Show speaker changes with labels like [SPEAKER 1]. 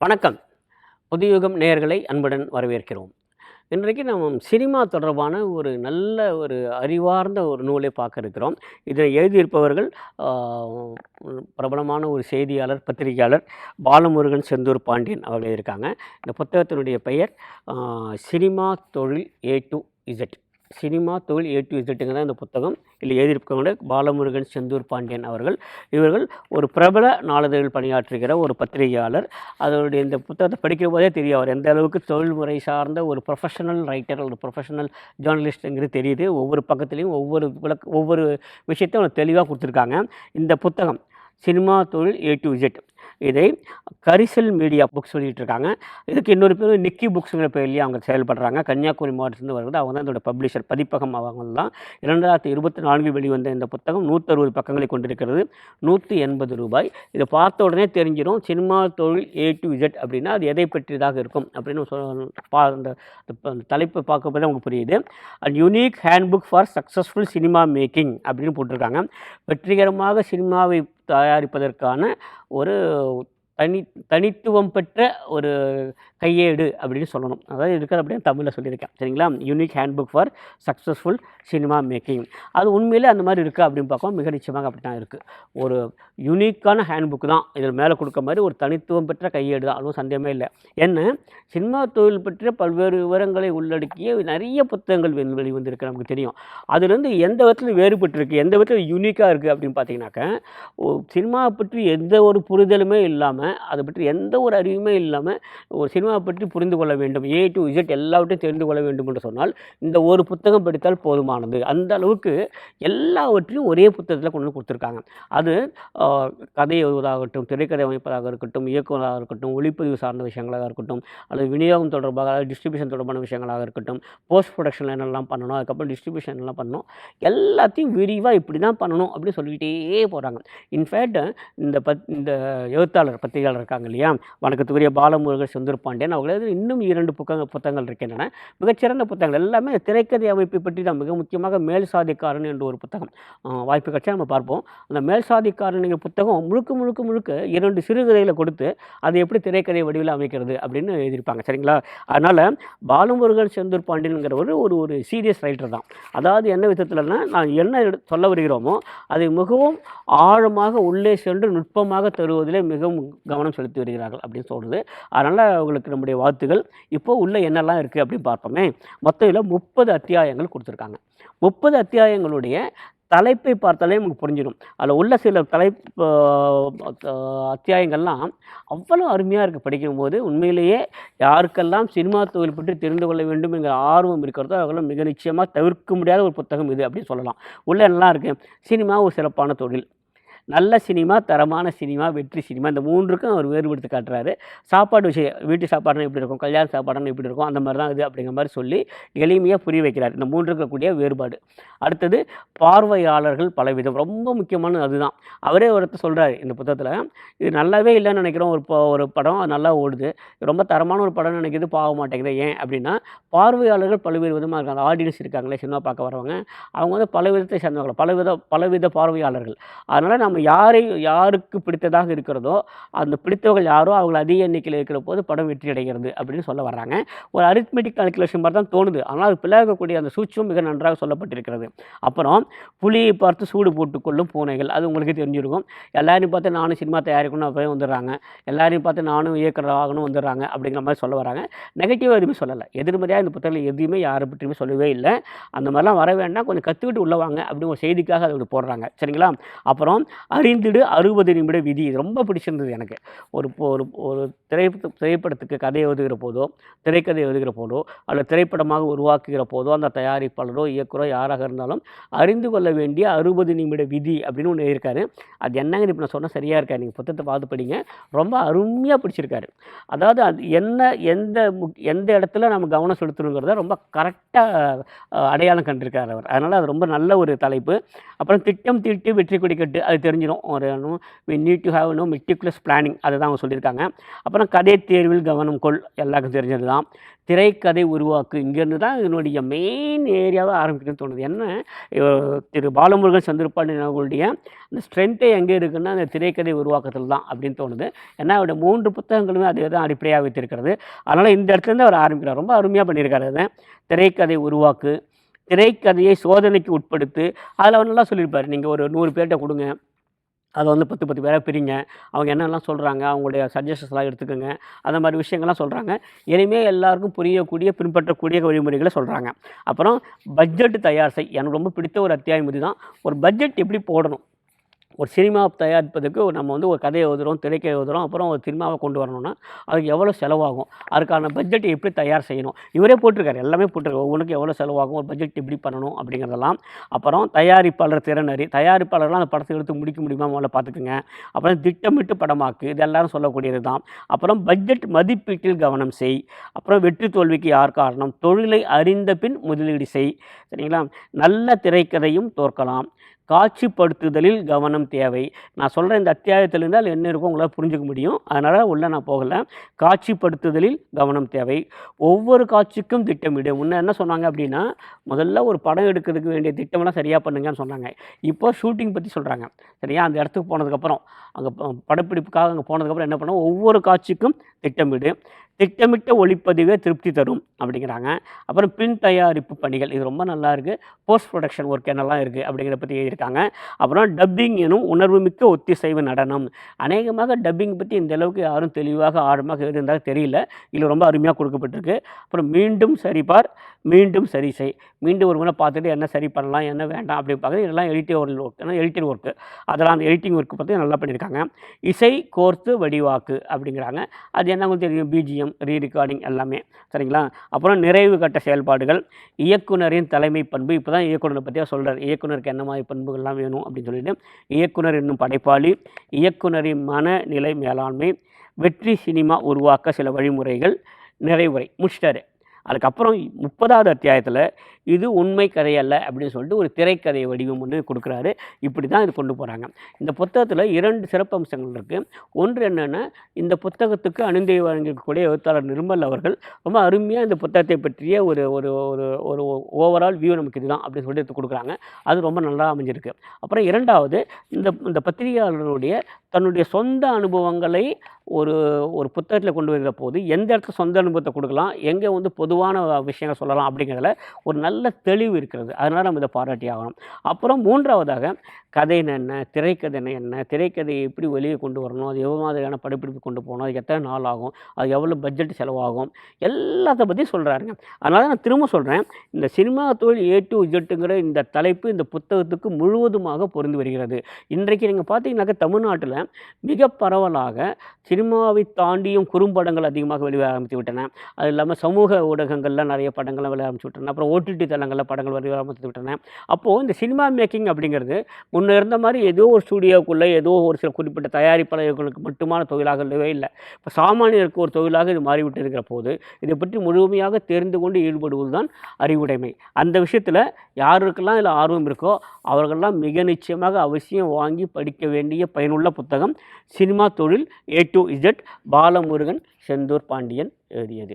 [SPEAKER 1] வணக்கம். புதுயுகம் நேயர்களை அன்புடன் வரவேற்கிறோம். இன்றைக்கு நாம் சினிமா தொடர்பான ஒரு நல்ல ஒரு அறிவார்ந்த ஒரு நூலை பார்க்க இருக்கிறோம். இதை எழுதியிருப்பவர்கள் ஆ, பிரபலமான ஒரு செய்தியாளர், பத்திரிகையாளர் பாலமுருகன் செந்தூர் பாண்டியன் அவர்கள் எழுதியிருக்காங்க. இந்த புத்தகத்தினுடைய பெயர் சினிமா தொழில் ஏ டு இசட். சினிமா தொழில் ஏ டு இசட்டுங்க தான் இந்த புத்தகம். இதில் எழுதியிருக்கவங்க பாலமுருகன் செந்தூர் பாண்டியன் அவர்கள். இவர்கள் ஒரு பிரபல நாளிதழில் பணியாற்றுகிற ஒரு பத்திரிகையாளர். அதனுடைய இந்த புத்தகத்தை படிக்கிற போதே தெரியும் அவர் எந்த அளவுக்கு தொழில்முறை சார்ந்த ஒரு ப்ரொஃபஷனல் ரைட்டர், ஒரு ப்ரொஃபஷனல் ஜேர்னலிஸ்ட்டுங்கிறது தெரியுது. ஒவ்வொரு பக்கத்துலேயும் ஒவ்வொரு விஷயத்தையும் அவர் தெளிவாக கொடுத்துருக்காங்க. இந்த புத்தகம் சினிமா தொழில் ஏ டு இசட். இதை கரிசல் மீடியா புக்ஸ் வெளியிட்டிருக்காங்க. இதுக்கு இன்னொரு பேர் நிக்கி புக்ஸுங்கிற பேர்லேயே அவங்க செயல்படுறாங்க. கன்னியாகுமரி மாவட்டத்திலிருந்து வருகிறது. அவங்க தான் இதோட பப்ளிஷர், பதிப்பகம் அவங்க தான். 2024 வெளிவந்த இந்த புத்தகம் 160 பக்கங்களை கொண்டிருக்கிறது. ரூ. 180. இதை பார்த்த உடனே தெரிஞ்சிடும் சினிமா தொழில் ஏ டு இசட் அப்படின்னா அது எதை பற்றியதாக இருக்கும் அப்படின்னு அந்த தலைப்பை பார்க்க போது உங்களுக்கு புரியுது. And unique handbook for successful cinema making அப்படின்னு போட்டிருக்காங்க. வெற்றிகரமாக சினிமாவை தயாரிப்பதற்கான ஒரு தனித்துவம் பெற்ற ஒரு கையேடு அப்படின்னு சொல்லணும். அதாவது இருக்கிறது அப்படின்னு தமிழில் சொல்லியிருக்கேன், சரிங்களா? Unique handbook for successful cinema making. அது உண்மையிலே அந்த மாதிரி இருக்கா அப்படின்னு பார்ப்போம். மிக நிச்சயமாக அப்படி தான் இருக்குது. ஒரு யூனிக்கான ஹேண்ட்புக் தான். இதில் மேலே கொடுக்க மாதிரி ஒரு தனித்துவம் பெற்ற கையேடு தான், அதுவும் சந்தேகமே இல்லை. என்ன சினிமா தொழில் பற்றிய பல்வேறு விவரங்களை உள்ளடக்கிய நிறைய புத்தகங்கள் வெளிவந்திருக்கு, நமக்கு தெரியும். அதுலேருந்து எந்த விதத்தில் வேறுபட்டிருக்கு, எந்த விதத்தில் யூனிக்காக இருக்குது அப்படின்னு பார்த்தீங்கன்னாக்க, சினிமாவை பற்றி எந்த ஒரு புரிதலுமே இல்லாமல், அதை பற்றி எந்த ஒரு அறிவுமே இல்லாமல் ஒரு சினிமாவை பற்றி புரிந்து கொள்ள வேண்டும், ஏ டு இசட் எல்லாவற்றையும் தெரிந்து கொள்ள வேண்டும் என்று சொன்னால் இந்த ஒரு புத்தகம் படித்தால் போதுமானது. அந்த அளவுக்கு எல்லாவற்றையும் ஒரே புத்தகத்தில் கொண்டு கொடுத்துருக்காங்க. அது கதை எழுதுவதாகட்டும், திரைக்கதை அமைப்பதாக இருக்கட்டும், இயக்குவதாக இருக்கட்டும், ஒளிப்பதிவு சார்ந்த விஷயங்களாக இருக்கட்டும், அல்லது விநியோகம் தொடர்பாக, அதாவது டிஸ்ட்ரிபியூஷன் தொடர்பான விஷயங்களாக இருக்கட்டும், போஸ்ட் ப்ரொடக்ஷனில் என்னெல்லாம் பண்ணணும், அதுக்கப்புறம் டிஸ்ட்ரிபியூஷன் என்னெல்லாம் பண்ணணும், எல்லாத்தையும் விரிவாக இப்படி தான் பண்ணணும் அப்படின்னு சொல்லிக்கிட்டே போகிறாங்க. இன்ஃபேக்ட் இந்த எழுத்தாளர், பத்திரிகையாளர் இருக்காங்க இல்லையா, வணக்கத்துக்குரிய பாலமுருகன் செந்தூர் பாண்டியன், அவங்களது இன்னும் 2 புத்தகங்கள் இருக்கின்றன. மிகச்சிறந்த புத்தகங்கள் எல்லாமே திரைக்கதை அமைப்பை பற்றி தான். மிக முக்கியமாக மேல் சாதிக்காரன் என்ற ஒரு புத்தகம், வாய்ப்பு கிடைச்சா நம்ம பார்ப்போம். அந்த மேல் சாதிக்காரன் புத்தகம் முழுக்க 2 சிறுகதைகளை கொடுத்து அதை எப்படி திரைக்கதை வடிவில் அமைக்கிறது அப்படின்னு எழுதியிருப்பாங்க, சரிங்களா? அதனால் பாலமுருகன் செந்தூர் பாண்டியன்கிறவர் ஒரு சீரியஸ் ரைட்டர் தான். அதாவது என்ன விதத்தில்னா, நான் என்ன சொல்ல வருகிறோமோ அதை மிகவும் ஆழமாக உள்ளே சென்று நுட்பமாக தருவதிலே மிகவும் கவனம் செலுத்தி வருகிறார்கள் அப்படின்னு சொல்கிறது. அதனால் அவங்களுக்கு நம்முடைய வாழ்த்துகள். இப்போ உள்ள என்னெல்லாம் இருக்குது அப்படின்னு பார்ப்போமே. மொத்தம் இதில் 30 அத்தியாயங்கள் கொடுத்துருக்காங்க. 30 அத்தியாயங்களுடைய தலைப்பை பார்த்தாலே நமக்கு புரிஞ்சிடும். அதில் உள்ள சில அத்தியாயங்கள்லாம் அவ்வளோ அருமையாக இருக்குது. படிக்கும்போது உண்மையிலேயே யாருக்கெல்லாம் சினிமா தொழில் பற்றி தெரிந்து கொள்ள வேண்டும் என்கிற ஆர்வம் இருக்கிறதோ அவர்களும் மிக நிச்சயமாக தவிர்க்க முடியாத ஒரு புத்தகம் இது அப்படின்னு சொல்லலாம். உள்ள என்னெல்லாம் இருக்குது? சினிமா ஒரு சிறப்பான தொழில், நல்ல சினிமா, தரமான சினிமா, வெற்றி சினிமா, இந்த 3க்கும் அவர் வேறுபடுத்தி காட்டுறாரு. சாப்பாடு விஷயம், வீட்டு சாப்பாடுனா எப்படி இருக்கும், கல்யாண சாப்பாடுனா எப்படி இருக்கும், அந்த மாதிரி தான் இது அப்படிங்கிற மாதிரி சொல்லி எளிமையாக புரிய வைக்கிறார். இந்த 3 இருக்கக்கூடிய வேறுபாடு. அடுத்தது பார்வையாளர்கள் பலவிதம், ரொம்ப முக்கியமானது அதுதான். அவரே ஒருத்தர் சொல்கிறார் இந்த புத்தகத்தில், இது நல்லாவே இல்லைன்னு நினைக்கிறோம், ஒரு படம் நல்லா ஓடுது, ரொம்ப தரமான ஒரு படம் நினைக்கிறது பாவ மாட்டேங்குது. ஏன் அப்படின்னா, பார்வையாளர்கள் பல்வேறு விதமாக இருக்காங்க. ஆடியன்ஸ் இருக்காங்களே, சினிமா பார்க்க வரவங்க, அவங்க வந்து பல விதத்தை சேர்ந்தவங்க, பலவித பார்வையாளர்கள். அதனால் நம்ம யாருக்கு பிடித்ததாக இருக்கிறதோ, அந்த பிடித்தவர்கள் யாரோ அவர்கள் அதிக எண்ணிக்கையில் இருக்கிற போது படம் வெற்றி அடைகிறது அப்படின்னு சொல்ல வர்றாங்க. ஒரு அரித்மெட்டிக் கால்குலேஷன் மாதிரி தான் தோணுது. ஆனால் அது பிளக்கக்கூடிய அந்த சூட்சம் மிக நன்றாக சொல்லப்பட்டிருக்கிறது. அப்புறம் புலியை பார்த்து சூடு போட்டுக்கொள்ளும் பூனைகள், அது உங்களுக்கு தெரிஞ்சிருக்கும். எல்லாரையும் பார்த்து நானும் சினிமா தயாரிக்கணும் அப்போ வந்துடுறாங்க, எல்லாரையும் பார்த்து நானும் இயக்குனர் ஆகணும் வந்துடுறாங்க அப்படிங்கிற மாதிரி சொல்ல வராங்க. நெகட்டிவாக எதுவுமே சொல்லலை. எதிர்மறையாக இந்த புத்தகத்தில் எதுவுமே யாரை பற்றியுமே சொல்லவே இல்லை. அந்த மாதிரிலாம் வர வேண்டாம், கொஞ்சம் கற்றுக்கிட்டு உள்ளவாங்க அப்படின்னு ஒரு செய்திக்காக அதை போடுறாங்க, சரிங்களா? அப்புறம் அறிந்திடு 60 நிமிட விதி, இது ரொம்ப பிடிச்சிருந்தது எனக்கு. ஒரு திரைப்படத்துக்கு கதை எழுதுகிற போதோ, திரைக்கதை எழுதுகிற போதோ, அல்லது திரைப்படமாக உருவாக்குகிற போதோ, அந்த தயாரிப்பாளரோ இயக்குறோ யாராக இருந்தாலும் அறிந்து கொள்ள வேண்டிய 60 நிமிட விதி அப்படின்னு ஒன்று எழுதியிருக்காரு. அது என்னங்க இப்போ நான் சொன்னால் சரியாக இருக்கா? நீங்கள் புத்தகத்தை பார்த்து படிங்க, ரொம்ப அருமையாக பிடிச்சிருக்காரு. அதாவது அது எந்த இடத்துல நம்ம கவனம் செலுத்தணுங்கிறத ரொம்ப கரெக்டாக அடையாளம் கண்டிருக்கார் அவர். அதனால் அது ரொம்ப நல்ல ஒரு தலைப்பு. அப்புறம் திட்டம் தீட்டி வெற்றி கொடி கட்டு, அது தெரிஞ்சிடும். We need to have meticulous planning அதை தான் அவங்க சொல்லியிருக்காங்க. அப்புறம் கதை தேர்வில் கவனம் கொள், எல்லாருக்கும் தெரிஞ்சது தான். திரைக்கதை உருவாக்கு, இங்கேருந்து தான் இதனுடைய மெயின் ஏரியாவை ஆரம்பிக்குதுன்னு தோணுது. என்ன திரு பாலமுருகன் சந்திரபாண்டியன் அவர்களுடைய அந்த ஸ்ட்ரென்த்தே எங்கே இருக்குன்னா அந்த திரைக்கதை உருவாக்கத்தில் தான் அப்படின்னு தோணுது. ஏன்னா அவருடைய 3 புத்தகங்களுமே அதே தான் அடிப்படையாக வைத்திருக்கிறது. அதனால் இந்த இடத்துலேருந்து அவர் ஆரம்பிக்கிறார். ரொம்ப அருமையாக பண்ணியிருக்காரு. அதை திரைக்கதை உருவாக்கு, திரைக்கதையை சோதனைக்கு உட்படுத்து, அதில் அவர் நல்லா சொல்லியிருப்பார். நீங்கள் ஒரு 100 பேர்கிட்ட கொடுங்க, அதை 10 பேராக பிரிங்க, அவங்க என்னெல்லாம் சொல்கிறாங்க, அவங்களுடைய சஜஷன்ஸ்லாம் எடுத்துக்கோங்க, அந்த மாதிரி விஷயங்கள்லாம் சொல்கிறாங்க. இனிமேல் எல்லாருக்கும் புரியக்கூடிய பின்பற்றக்கூடிய வழிமுறைகளை சொல்கிறாங்க. அப்புறம் பட்ஜெட் தயார் செய், எனக்கு ரொம்ப பிடித்த ஒரு அத்தியாயம் இதுதான். ஒரு பட்ஜெட் எப்படி போடணும், ஒரு சினிமா தயாரிப்பதற்கு நம்ம ஒரு கதையை எழுதுகிறோம், திரைக்கதை எழுதுகிறோம், அப்புறம் ஒரு சினிமாவை கொண்டு வரணும்னா அதுக்கு எவ்வளோ செலவாகும், அதுக்கான பட்ஜெட்டை எப்படி தயார் செய்யணும், இவரே போட்டிருக்காரு, எல்லாமே போட்டிருக்காரு. ஒவ்வொன்றுக்கும் எவ்வளோ செலவாகும், ஒரு பட்ஜெட் எப்படி பண்ணணும் அப்படிங்கிறதெல்லாம். அப்புறம் தயாரிப்பாளர் திறனறி, தயாரிப்பாளர்லாம் அந்த படத்தை எடுத்து முடிக்க முடியுமா முதல்ல பார்த்துக்குங்க. அப்புறம் திட்டமிட்டு படமாக்கு, இது எல்லாரும் சொல்லக்கூடியது தான். அப்புறம் பட்ஜெட் மதிப்பீட்டில் கவனம் செய். அப்புறம் வெற்றி தோல்விக்கு யார் காரணம், தொழிலை அறிந்த பின் முதலீடு செய். சரிங்களா? நல்ல திரைக்கதையும் தோற்கலாம், காட்சிப்படுத்துதலில் கவனம் தேவை. நான் சொல்கிற இந்த அத்தியாயத்திலிருந்து அதில் என்ன இருக்கும் உங்களால் புரிஞ்சுக்க முடியும். அதனால் உள்ளே நான் போகலை. காட்சிப்படுத்துதலில் கவனம் தேவை, ஒவ்வொரு காட்சிக்கும் திட்டமிடு. முன்னே என்ன சொன்னாங்க அப்படின்னா, முதல்ல ஒரு படம் எடுக்கிறதுக்கு வேண்டிய திட்டமெல்லாம் சரியாக பண்ணுங்கன்னு சொன்னாங்க. இப்போ ஷூட்டிங் பற்றி சொல்கிறாங்க. சரியா? அந்த இடத்துக்கு போனதுக்கப்புறம், அங்கே படப்பிடிப்புக்காக அங்கே போனதுக்கப்புறம் என்ன பண்ணோம், ஒவ்வொரு காட்சிக்கும் திட்டமிடு, திட்டமிட்ட ஒளிப்பதிவே திருப்தி தரும் அப்படிங்கிறாங்க. அப்புறம் பின் தயாரிப்பு பணிகள், இது ரொம்ப நல்லா இருக்குது. போஸ்ட் ப்ரொடக்ஷன் ஒர்க் என்னெல்லாம் இருக்குது அப்படிங்கிறத பற்றி எழுதியிருக்காங்க. அப்புறம் டப்பிங் எனும் உணர்வுமிக்க ஒத்திசைவு நடனம். அநேகமாக டப்பிங் பற்றி இந்த அளவுக்கு யாரும் தெளிவாக ஆழமாக எழுதியிருந்தாலும் தெரியல, இதில் ரொம்ப அருமையாக கொடுக்கப்பட்டிருக்கு. அப்புறம் மீண்டும் சரிபார், மீண்டும் சரி செய், மீண்டும் ஒரு முறை பார்த்துட்டு என்ன சரி பண்ணலாம் என்ன வேண்டாம் அப்படின்னு பார்க்குறது. இதெல்லாம் எடிட்டர் ஒர்க்கு, அதெல்லாம் அந்த எடிட்டிங் ஒர்க்கு பற்றி நல்லா பண்ணியிருக்காங்க. இசை கோர்த்து வடிவாக்கு அப்படிங்கிறாங்க. அது என்ன உங்களுக்கு தெரியும், பிஜிஎம், ரீரெக்கார்டிங் எல்லாமே. சரிங்களா? அப்புறம் நிறைவு கட்ட செயல்பாடுகள், இயக்குனரின் தலைமை பண்பு. இப்போ தான் இயக்குனரை பற்றியா சொல்கிறார், இயக்குனருக்கு என்ன மாதிரி பண்புகள்லாம் வேணும் அப்படின்னு சொல்லிட்டு. இயக்குனர் என்னும் படைப்பாளி, இயக்குனரின் மனநிலை மேலாண்மை, வெற்றி சினிமா உருவாக்க சில வழிமுறைகள், நிறைவுரை முடிச்சிட்டாரு. அதுக்கப்புறம் 30வது அத்தியாயத்தில் இது உண்மை கதையல்ல அப்படின்னு சொல்லிட்டு ஒரு திரைக்கதை வடிவம் கொடுக்குறாரு. இப்படி தான் இது கொண்டு போகிறாங்க. இந்த புத்தகத்தில் 2 சிறப்பம்சங்கள் இருக்குது. ஒன்று என்னென்னா, இந்த புத்தகத்துக்கு அனுந்தை வழங்கக்கூடிய எழுத்தாளர் நிர்மல் அவர்கள் ரொம்ப அருமையாக இந்த புத்தகத்தை பற்றிய ஒரு ஒரு ஒரு ஒரு ஓவரால் வியூ நமக்கு இதுதான் அப்படின்னு சொல்லிட்டு எடுத்து கொடுக்குறாங்க. அது ரொம்ப நல்லா அமைஞ்சிருக்கு. அப்புறம் 2வது, இந்த பத்திரிகையாளருடைய தன்னுடைய சொந்த அனுபவங்களை ஒரு ஒரு புத்தகத்தில் கொண்டு வருகிற போது எந்த இடத்துல சொந்த அனுபவத்தை கொடுக்கலாம், எங்கே பொதுவான விஷயங்கள் சொல்லலாம் அப்படிங்கிறதுல ஒரு நல்ல தெளிவு இருக்கிறது. அதனால் நம்ம இதை பாராட்டி ஆகணும். அப்புறம் 3வதாக கதை என்ன, திரைக்கதை என்ன, திரைக்கதையை எப்படி வெளியே கொண்டு வரணும், அது எவ்வளோ மாதிரியான படப்பிடிப்பு கொண்டு போகணும், அதுக்கு எத்தனை நாள் ஆகும், அது எவ்வளோ பட்ஜெட் செலவாகும், எல்லாத்த பற்றி சொல்கிறாருங்க. அதனால் நான் திரும்ப சொல்கிறேன், இந்த சினிமா தொழில் A to Zங்கிற இந்த தலைப்பு இந்த புத்தகத்துக்கு முழுவதுமாக பொருந்தி வருகிறது. இன்றைக்கு நீங்கள் பார்த்தீங்கன்னாக்கா தமிழ்நாட்டில் மிக பரவலாக சினிமாவை தாண்டியும் குறும்படங்கள் அதிகமாக வெளிவர ஆரம்பித்து விட்டன. அது இல்லாமல் சமூக ஊடகங்களில் நிறைய படங்கள்லாம் வெளிய ஆரம்பிச்சு விட்டன. அப்புறம் OTT தளங்களில் படங்கள் வெளிவர ஆரம்பித்து விட்டன. அப்போது இந்த சினிமா மேக்கிங் அப்படிங்கிறது முன்னே இருந்த மாதிரி ஏதோ ஒரு ஸ்டூடியோக்குள்ளே ஏதோ ஒரு சில குறிப்பிட்ட தயாரிப்பாளர்களுக்கு மட்டுமான தொழிலாக இல்லவே இல்லை. இப்போ சாமானியருக்கு ஒரு தொழிலாக இது மாறிவிட்டு இருக்கிற போது இதை பற்றி முழுமையாக தெரிந்து கொண்டு ஈடுபடுவது தான் அறிவுடைமை. அந்த விஷயத்தில் யாருக்கெல்லாம் இதில் ஆர்வம் இருக்கோ அவர்களெல்லாம் மிக நிச்சயமாக அவசியம் வாங்கி படிக்க வேண்டிய பயனுள்ள புத்தகம் சினிமா தொழில் A to Z, Balamurugan Senthur Pandian எழுதியது.